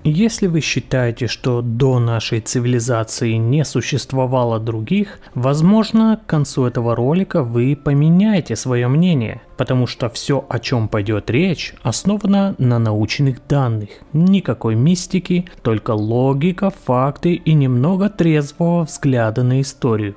Если вы считаете, что до нашей цивилизации не существовало других, возможно, к концу этого ролика вы поменяете свое мнение, потому что все, о чем пойдет речь, основано на научных данных. Никакой мистики, только логика, факты и немного трезвого взгляда на историю.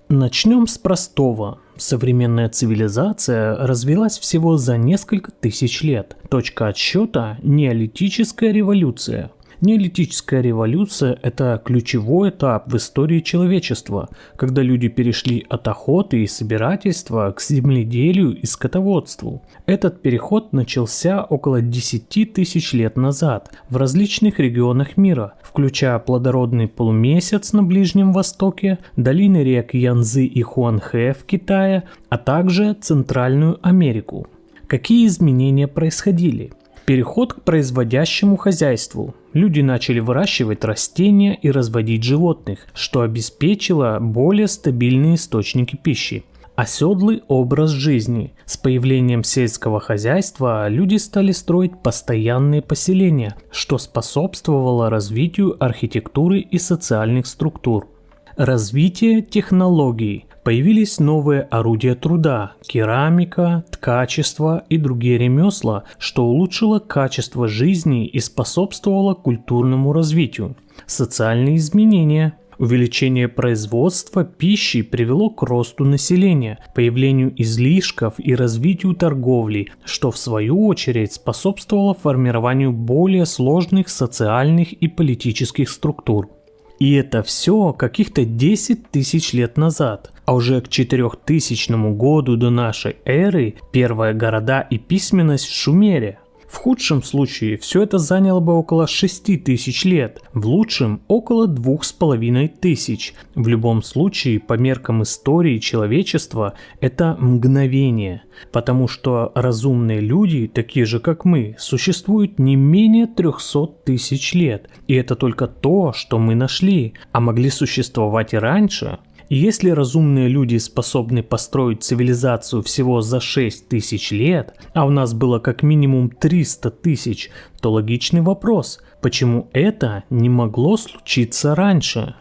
Начнем с простого. Современная цивилизация развилась всего за несколько тысяч лет. Точка отсчета – неолитическая революция. Неолитическая революция – это ключевой этап в истории человечества, когда люди перешли от охоты и собирательства к земледелию и скотоводству. Этот переход начался около 10 тысяч лет назад в различных регионах мира, включая плодородный полумесяц на Ближнем Востоке, долины рек Янцзы и Хуанхэ в Китае, а также Центральную Америку. Какие изменения происходили? Переход к производящему хозяйству. Люди начали выращивать растения и разводить животных, что обеспечило более стабильные источники пищи. Оседлый образ жизни. С появлением сельского хозяйства люди стали строить постоянные поселения, что способствовало развитию архитектуры и социальных структур. Развитие технологий. Появились новые орудия труда, керамика, ткачество и другие ремесла, что улучшило качество жизни и способствовало культурному развитию. Социальные изменения. Увеличение производства пищи привело к росту населения, появлению излишков и развитию торговли, что в свою очередь способствовало формированию более сложных социальных и политических структур. И это все каких-то 10 тысяч лет назад. А уже к 4000 году до нашей эры первые города и письменность в Шумере. В худшем случае все это заняло бы около 6000 лет, в лучшем около 2500. В любом случае, по меркам истории человечества, это мгновение, потому что разумные люди, такие же как мы, существуют не менее 300 тысяч лет. И это только то, что мы нашли, а могли существовать и раньше. И если разумные люди способны построить цивилизацию всего за 6000 лет, а у нас было как минимум 300 тысяч, то логичный вопрос, почему это не могло случиться раньше?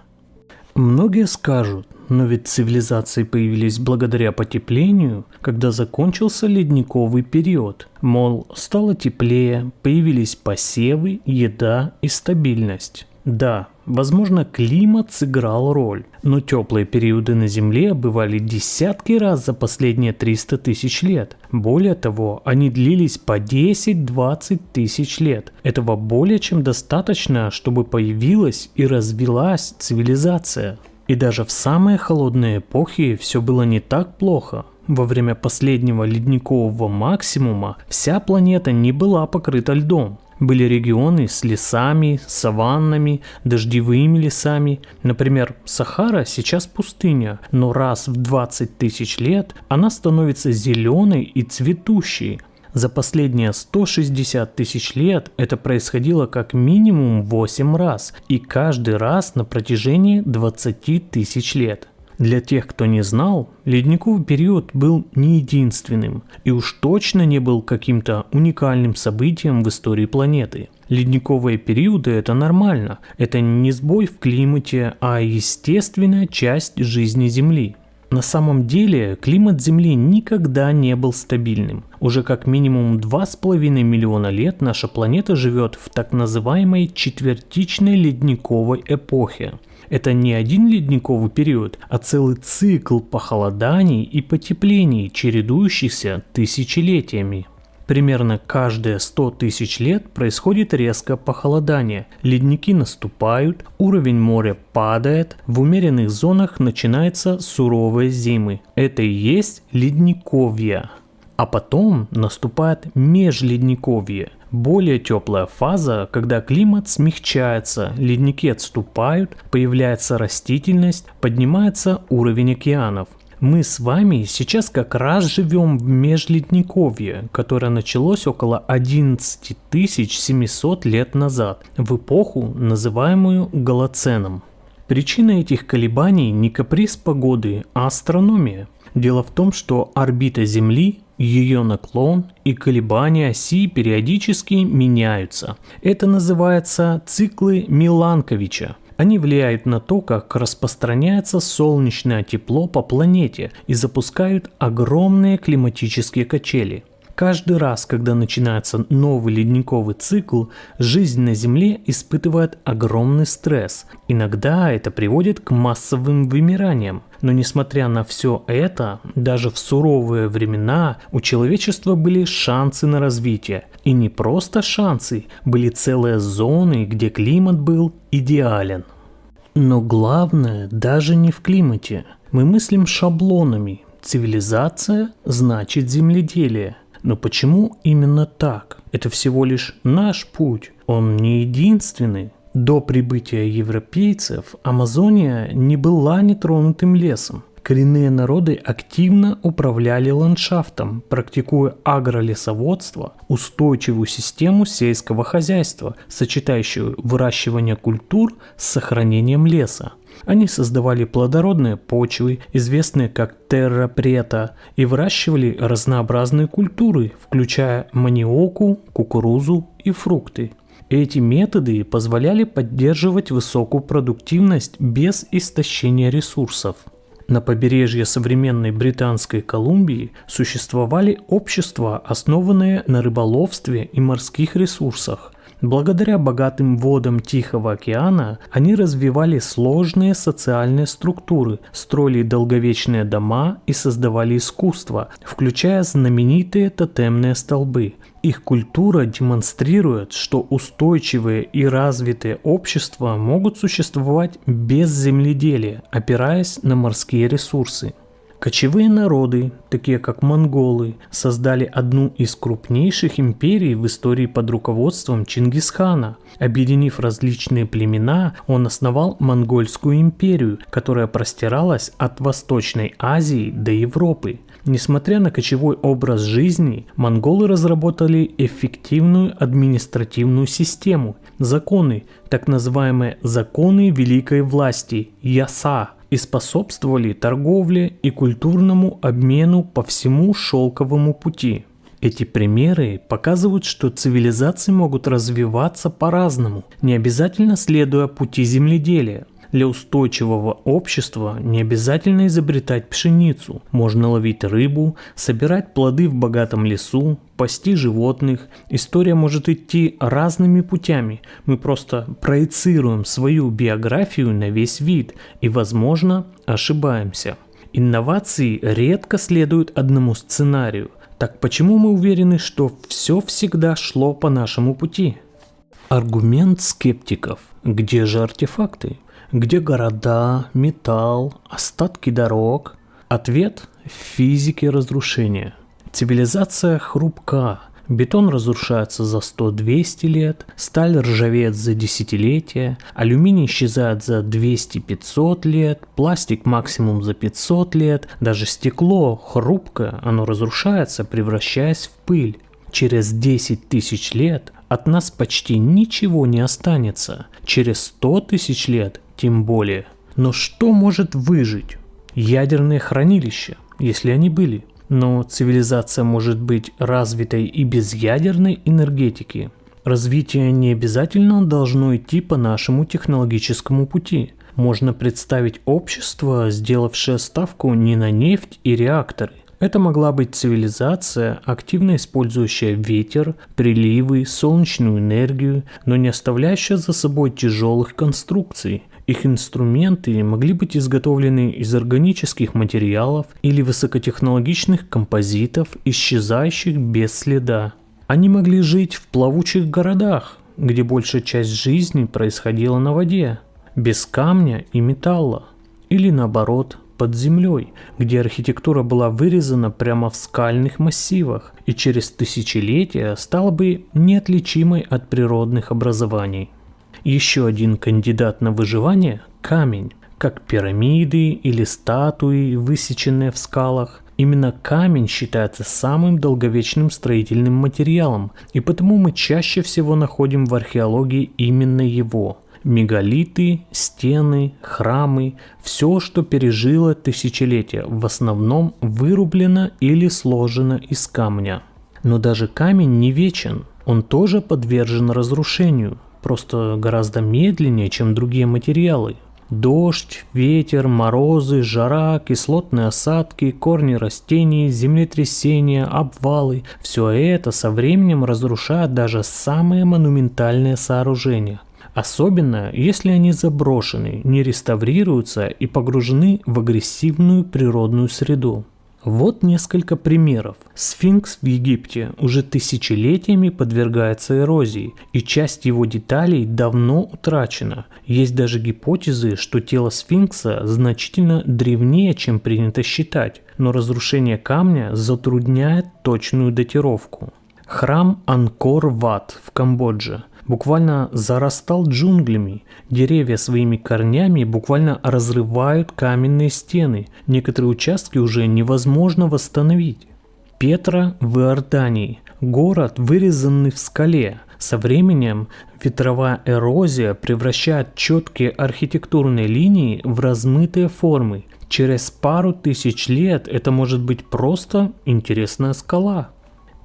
Многие скажут, но ведь цивилизации появились благодаря потеплению, когда закончился ледниковый период. Мол, стало теплее, появились посевы, еда и стабильность. Да, возможно, климат сыграл роль, но теплые периоды на Земле бывали десятки раз за последние 300 тысяч лет. Более того, они длились по 10-20 тысяч лет. Этого более чем достаточно, чтобы появилась и развилась цивилизация. И даже в самые холодные эпохи все было не так плохо. Во время последнего ледникового максимума вся планета не была покрыта льдом. Были регионы с лесами, саваннами, дождевыми лесами. Например, Сахара сейчас пустыня, но раз в 20 тысяч лет она становится зеленой и цветущей. За последние 160 тысяч лет это происходило как минимум 8 раз, и каждый раз на протяжении 20 тысяч лет. Для тех, кто не знал, ледниковый период был не единственным и уж точно не был каким-то уникальным событием в истории планеты. Ледниковые периоды – это нормально, это не сбой в климате, а естественная часть жизни Земли. На самом деле климат Земли никогда не был стабильным. Уже как минимум 2,5 миллиона лет наша планета живет в так называемой четвертичной ледниковой эпохе. Это не один ледниковый период, а целый цикл похолоданий и потеплений, чередующихся тысячелетиями. Примерно каждые 100 тысяч лет происходит резкое похолодание, ледники наступают, уровень моря падает, в умеренных зонах начинаются суровые зимы. Это и есть ледниковье. А потом наступает межледниковье, более теплая фаза, когда климат смягчается, ледники отступают, появляется растительность, поднимается уровень океанов. Мы с вами сейчас как раз живем в межледниковье, которое началось около 11 700 лет назад, в эпоху, называемую Голоценом. Причина этих колебаний не каприз погоды, а астрономия. Дело в том, что орбита Земли, Ее наклон и колебания оси периодически меняются. Это называется циклы Миланковича. Они влияют на то, как распространяется солнечное тепло по планете и запускают огромные климатические качели. Каждый раз, когда начинается новый ледниковый цикл, жизнь на Земле испытывает огромный стресс. Иногда это приводит к массовым вымираниям. Но несмотря на все это, даже в суровые времена у человечества были шансы на развитие. И не просто шансы, были целые зоны, где климат был идеален. Но главное даже не в климате. Мы мыслим шаблонами. Цивилизация значит земледелие. Но почему именно так? Это всего лишь наш путь, он не единственный. До прибытия европейцев Амазония не была нетронутым лесом. Коренные народы активно управляли ландшафтом, практикуя агролесоводство, устойчивую систему сельского хозяйства, сочетающую выращивание культур с сохранением леса. Они создавали плодородные почвы, известные как терра прета, и выращивали разнообразные культуры, включая маниоку, кукурузу и фрукты. Эти методы позволяли поддерживать высокую продуктивность без истощения ресурсов. На побережье современной Британской Колумбии существовали общества, основанные на рыболовстве и морских ресурсах. Благодаря богатым водам Тихого океана они развивали сложные социальные структуры, строили долговечные дома и создавали искусство, включая знаменитые тотемные столбы. Их культура демонстрирует, что устойчивые и развитые общества могут существовать без земледелия, опираясь на морские ресурсы. Кочевые народы, такие как монголы, создали одну из крупнейших империй в истории под руководством Чингисхана. Объединив различные племена, он основал Монгольскую империю, которая простиралась от Восточной Азии до Европы. Несмотря на кочевой образ жизни, монголы разработали эффективную административную систему, законы, так называемые законы великой власти, яса, и способствовали торговле и культурному обмену по всему шелковому пути. Эти примеры показывают, что цивилизации могут развиваться по-разному, не обязательно следуя пути земледелия. Для устойчивого общества не обязательно изобретать пшеницу. Можно ловить рыбу, собирать плоды в богатом лесу, пасти животных. История может идти разными путями. Мы просто проецируем свою биографию на весь вид и, возможно, ошибаемся. Инновации редко следуют одному сценарию. Так почему мы уверены, что все всегда шло по нашему пути? Аргумент скептиков. Где же артефакты? Где города, металл, остатки дорог? Ответ – в физике разрушения. Цивилизация хрупка. Бетон разрушается за 100-200 лет, сталь ржавеет за десятилетия, алюминий исчезает за 200-500 лет, пластик максимум за 500 лет, даже стекло хрупкое, оно разрушается, превращаясь в пыль. Через 10 тысяч лет от нас почти ничего не останется, через 100 тысяч лет тем более. Но что может выжить? Ядерные хранилища, если они были. Но цивилизация может быть развитой и без ядерной энергетики. Развитие не обязательно должно идти по нашему технологическому пути. Можно представить общество, сделавшее ставку не на нефть и реакторы. Это могла быть цивилизация, активно использующая ветер, приливы, солнечную энергию, но не оставляющая за собой тяжелых конструкций. Их инструменты могли быть изготовлены из органических материалов или высокотехнологичных композитов, исчезающих без следа. Они могли жить в плавучих городах, где большая часть жизни происходила на воде, без камня и металла, или наоборот, под землей, где архитектура была вырезана прямо в скальных массивах и через тысячелетия стала бы неотличимой от природных образований. Еще один кандидат на выживание – камень, как пирамиды или статуи, высеченные в скалах. Именно камень считается самым долговечным строительным материалом, и потому мы чаще всего находим в археологии именно его. Мегалиты, стены, храмы – все, что пережило тысячелетия, в основном вырублено или сложено из камня. Но даже камень не вечен, он тоже подвержен разрушению, просто гораздо медленнее, чем другие материалы. Дождь, ветер, морозы, жара, кислотные осадки, корни растений, землетрясения, обвалы – все это со временем разрушает даже самые монументальные сооружения. Особенно, если они заброшены, не реставрируются и погружены в агрессивную природную среду. Вот несколько примеров. Сфинкс в Египте уже тысячелетиями подвергается эрозии, и часть его деталей давно утрачена. Есть даже гипотезы, что тело сфинкса значительно древнее, чем принято считать, но разрушение камня затрудняет точную датировку. Храм Анкор-Ват в Камбодже буквально зарастал джунглями. Деревья своими корнями буквально разрывают каменные стены. Некоторые участки уже невозможно восстановить. Петра в Иордании. Город, вырезанный в скале. Со временем ветровая эрозия превращает четкие архитектурные линии в размытые формы. Через пару тысяч лет это может быть просто интересная скала.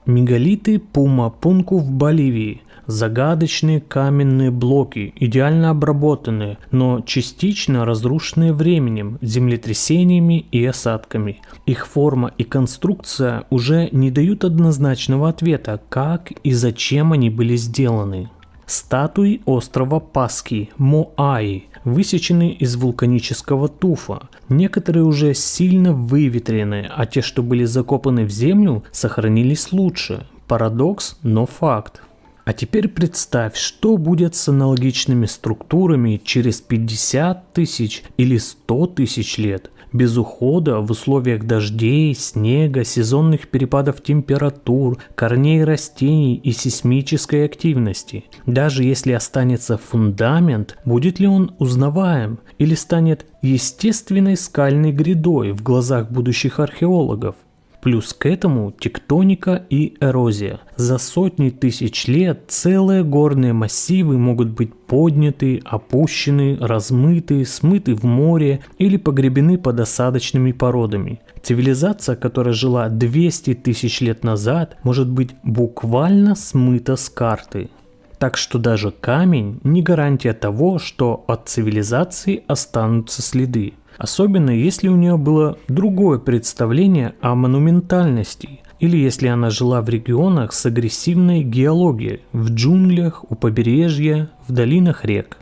Мегалиты Пума-Пунку в Боливии. Загадочные каменные блоки, идеально обработанные, но частично разрушенные временем, землетрясениями и осадками. Их форма и конструкция уже не дают однозначного ответа, как и зачем они были сделаны. Статуи острова Пасхи, Моаи, высечены из вулканического туфа. Некоторые уже сильно выветрены, а те, что были закопаны в землю, сохранились лучше. Парадокс, но факт. А теперь представь, что будет с аналогичными структурами через 50 тысяч или 100 тысяч лет. Без ухода в условиях дождей, снега, сезонных перепадов температур, корней растений и сейсмической активности. Даже если останется фундамент, будет ли он узнаваем или станет естественной скальной грядой в глазах будущих археологов? Плюс к этому тектоника и эрозия. За сотни тысяч лет целые горные массивы могут быть подняты, опущены, размыты, смыты в море или погребены под осадочными породами. Цивилизация, которая жила 200 тысяч лет назад, может быть буквально смыта с карты. Так что даже камень не гарантия того, что от цивилизации останутся следы. Особенно если у нее было другое представление о монументальности, или если она жила в регионах с агрессивной геологией, в джунглях, у побережья, в долинах рек.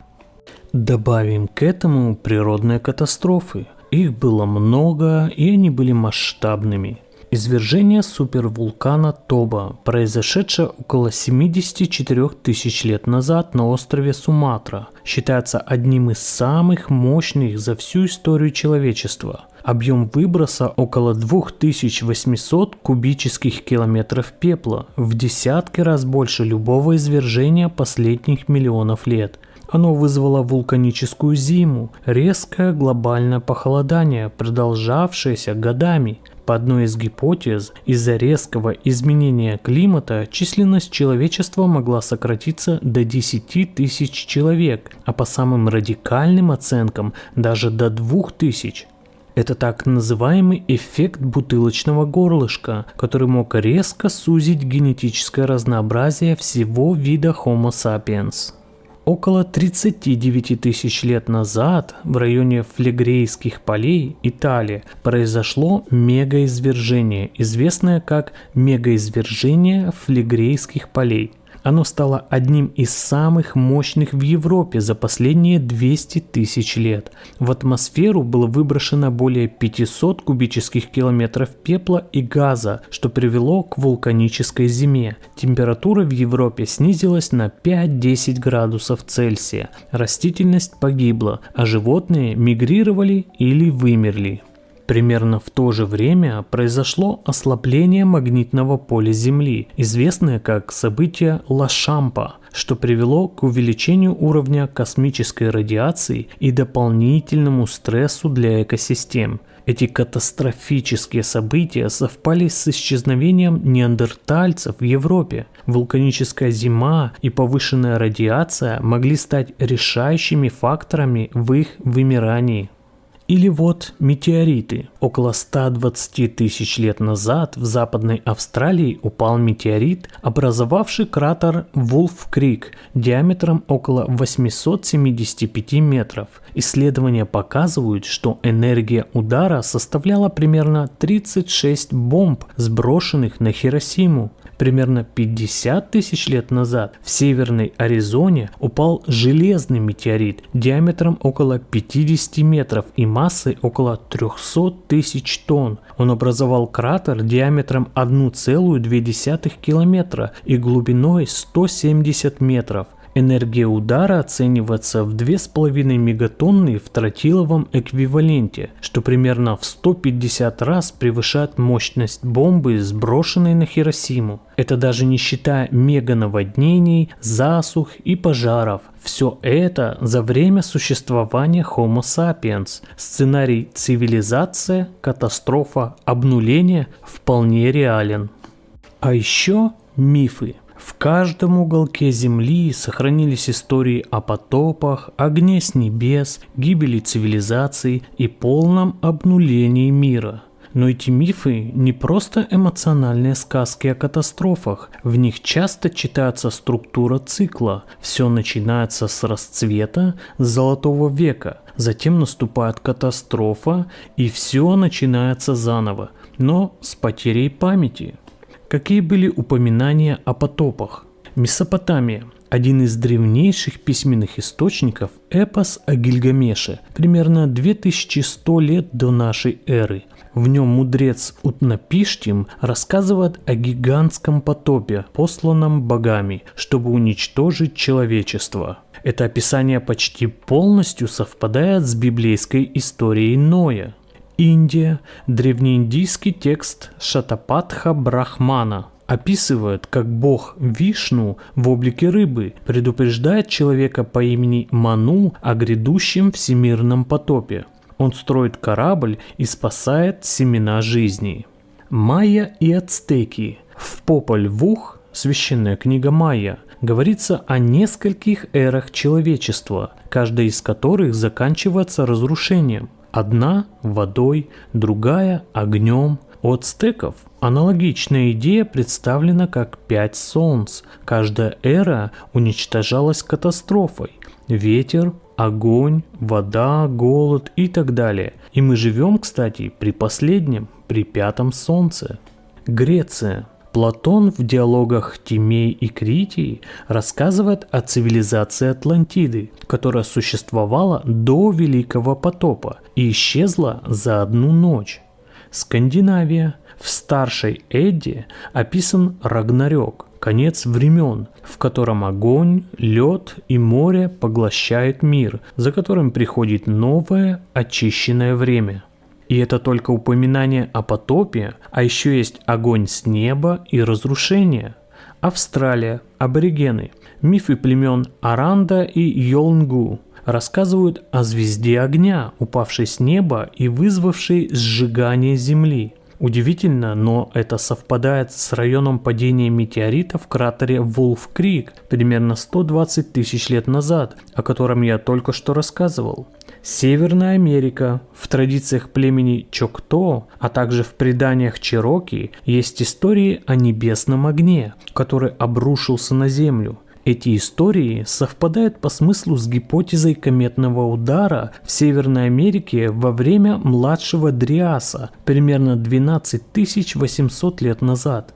Добавим к этому природные катастрофы. Их было много, и они были масштабными. Извержение супервулкана Тоба, произошедшее около 74 тысяч лет назад на острове Суматра, считается одним из самых мощных за всю историю человечества. Объем выброса около 2800 кубических километров пепла, в десятки раз больше любого извержения последних миллионов лет. Оно вызвало вулканическую зиму, резкое глобальное похолодание, продолжавшееся годами. По одной из гипотез, из-за резкого изменения климата численность человечества могла сократиться до 10 тысяч человек, а по самым радикальным оценкам даже до 2000. Это так называемый эффект бутылочного горлышка, который мог резко сузить генетическое разнообразие всего вида Homo sapiens. Около 39 тысяч лет назад в районе Флегрейских полей, Италия, произошло мегаизвержение, известное как мегаизвержение Флегрейских полей. Оно стало одним из самых мощных в Европе за последние 200 тысяч лет. В атмосферу было выброшено более 500 кубических километров пепла и газа, что привело к вулканической зиме. Температура в Европе снизилась на 5-10 градусов Цельсия. Растительность погибла, а животные мигрировали или вымерли. Примерно в то же время произошло ослабление магнитного поля Земли, известное как событие Ла-Шампа, что привело к увеличению уровня космической радиации и дополнительному стрессу для экосистем. Эти катастрофические события совпали с исчезновением неандертальцев в Европе. Вулканическая зима и повышенная радиация могли стать решающими факторами в их вымирании. Или вот метеориты. Около 120 тысяч лет назад в Западной Австралии упал метеорит, образовавший кратер Вулф-Крик диаметром около 875 метров. Исследования показывают, что энергия удара составляла примерно 36 бомб, сброшенных на Хиросиму. Примерно 50 тысяч лет назад в Северной Аризоне упал железный метеорит диаметром около 50 метров и массой около 300 тысяч тонн. Он образовал кратер диаметром 1,2 километра и глубиной 170 метров. Энергия удара оценивается в 2,5 мегатонны в тротиловом эквиваленте, что примерно в 150 раз превышает мощность бомбы, сброшенной на Хиросиму. Это даже не считая меганаводнений, засух и пожаров. Все это за время существования Homo sapiens. Сценарий цивилизация, катастрофа, обнуление вполне реален. А еще мифы. В каждом уголке Земли сохранились истории о потопах, огне с небес, гибели цивилизаций и полном обнулении мира. Но эти мифы не просто эмоциональные сказки о катастрофах, в них часто читается структура цикла. Все начинается с расцвета Золотого века, затем наступает катастрофа и все начинается заново, но с потерей памяти. Какие были упоминания о потопах? Месопотамия. Один из древнейших письменных источников – эпос о Гильгамеше, примерно 2100 лет до нашей эры. В нем мудрец Утнапиштим рассказывает о гигантском потопе, посланном богами, чтобы уничтожить человечество. Это описание почти полностью совпадает с библейской историей Ноя. Индия. Древнеиндийский текст Шатапатха Брахмана описывает, как бог Вишну в облике рыбы предупреждает человека по имени Ману о грядущем всемирном потопе. Он строит корабль и спасает семена жизни. Майя и ацтеки. В Пополь Vuh, священная книга Майя, говорится о нескольких эрах человечества, каждая из которых заканчивается разрушением. Одна – водой, другая – огнем. У ацтеков аналогичная идея представлена как 5 солнц. Каждая эра уничтожалась катастрофой. Ветер, огонь, вода, голод и так далее. И мы живем, кстати, при последнем, при 5 солнце. Греция. Платон в диалогах Тимей и Критий рассказывает о цивилизации Атлантиды, которая существовала до Великого потопа и исчезла за одну ночь. Скандинавия. В старшей Эдде описан Рагнарёк, конец времен, в котором огонь, лед и море поглощают мир, за которым приходит новое очищенное время. И это только упоминание о потопе, а еще есть огонь с неба и разрушение. Австралия, аборигены, мифы племен Аранда и Йолнгу рассказывают о звезде огня, упавшей с неба и вызвавшей сжигание Земли. Удивительно, но это совпадает с районом падения метеорита в кратере Вулф-Крик примерно 120 тысяч лет назад, о котором я только что рассказывал. Северная Америка. В традициях племени Чокто, а также в преданиях Чероки есть истории о небесном огне, который обрушился на Землю. Эти истории совпадают по смыслу с гипотезой кометного удара в Северной Америке во время младшего Дриаса, примерно 12 800 лет назад.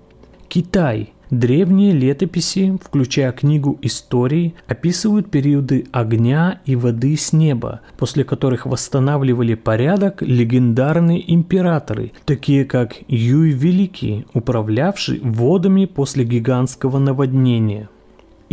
Китай. Древние летописи, включая книгу историй, описывают периоды огня и воды с неба, после которых восстанавливали порядок легендарные императоры, такие как Юй Великий, управлявший водами после гигантского наводнения.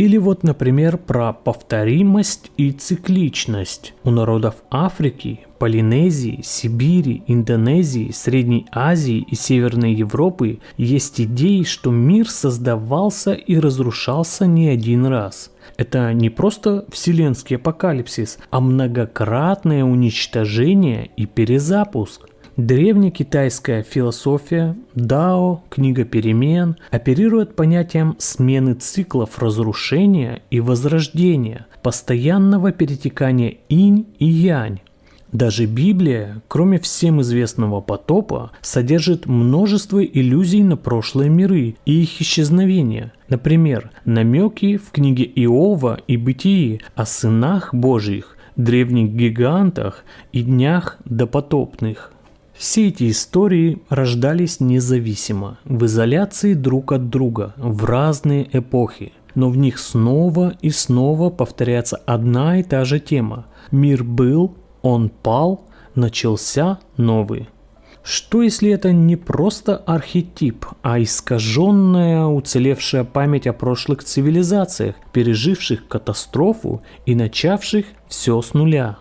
Или вот, например, про повторимость и цикличность. У народов Африки, Полинезии, Сибири, Индонезии, Средней Азии и Северной Европы есть идеи, что мир создавался и разрушался не один раз. Это не просто вселенский апокалипсис, а многократное уничтожение и перезапуск. Древнекитайская философия, Дао, книга перемен, оперирует понятием смены циклов разрушения и возрождения, постоянного перетекания инь и янь. Даже Библия, кроме всем известного потопа, содержит множество иллюзий на прошлые миры и их исчезновение. Например, намеки в книге Иова и Бытии о сынах Божьих, древних гигантах и днях допотопных. Все эти истории рождались независимо, в изоляции друг от друга, в разные эпохи. Но в них снова и снова повторяется одна и та же тема. Мир был, он пал, начался новый. Что если это не просто архетип, а искаженная, уцелевшая память о прошлых цивилизациях, переживших катастрофу и начавших все с нуля?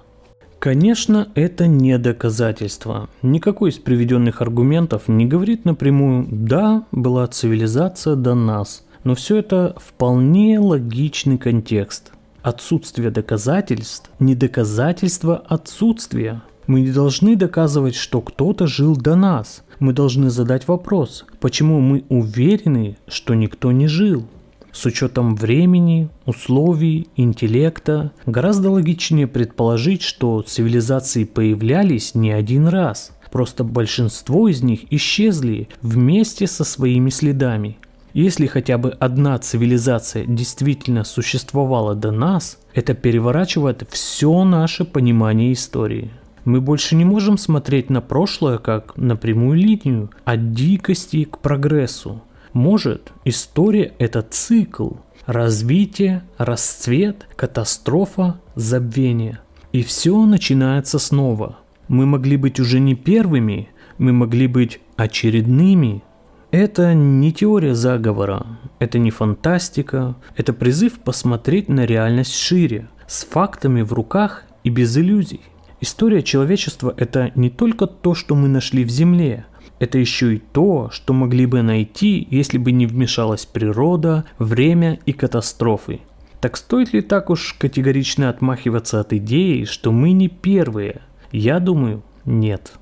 Конечно, это не доказательство. Никакой из приведенных аргументов не говорит напрямую «да, была цивилизация до нас». Но все это вполне логичный контекст. Отсутствие доказательств – не доказательство отсутствия. Мы не должны доказывать, что кто-то жил до нас. Мы должны задать вопрос, почему мы уверены, что никто не жил. С учетом времени, условий, интеллекта, гораздо логичнее предположить, что цивилизации появлялись не один раз. Просто большинство из них исчезли вместе со своими следами. Если хотя бы одна цивилизация действительно существовала до нас, это переворачивает все наше понимание истории. Мы больше не можем смотреть на прошлое как на прямую линию от дикости к прогрессу. Может, история – это цикл. Развитие, расцвет, катастрофа, забвение. И все начинается снова. Мы могли быть уже не первыми, мы могли быть очередными. Это не теория заговора, это не фантастика, это призыв посмотреть на реальность шире, с фактами в руках и без иллюзий. История человечества – это не только то, что мы нашли в Земле, это еще и то, что могли бы найти, если бы не вмешалась природа, время и катастрофы. Так стоит ли так уж категорично отмахиваться от идеи, что мы не первые? Я думаю, нет.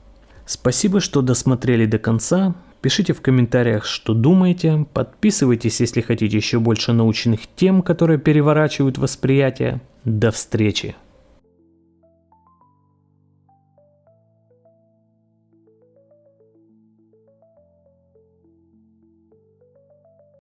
Спасибо, что досмотрели до конца. Пишите в комментариях, что думаете. Подписывайтесь, если хотите еще больше научных тем, которые переворачивают восприятие. До встречи!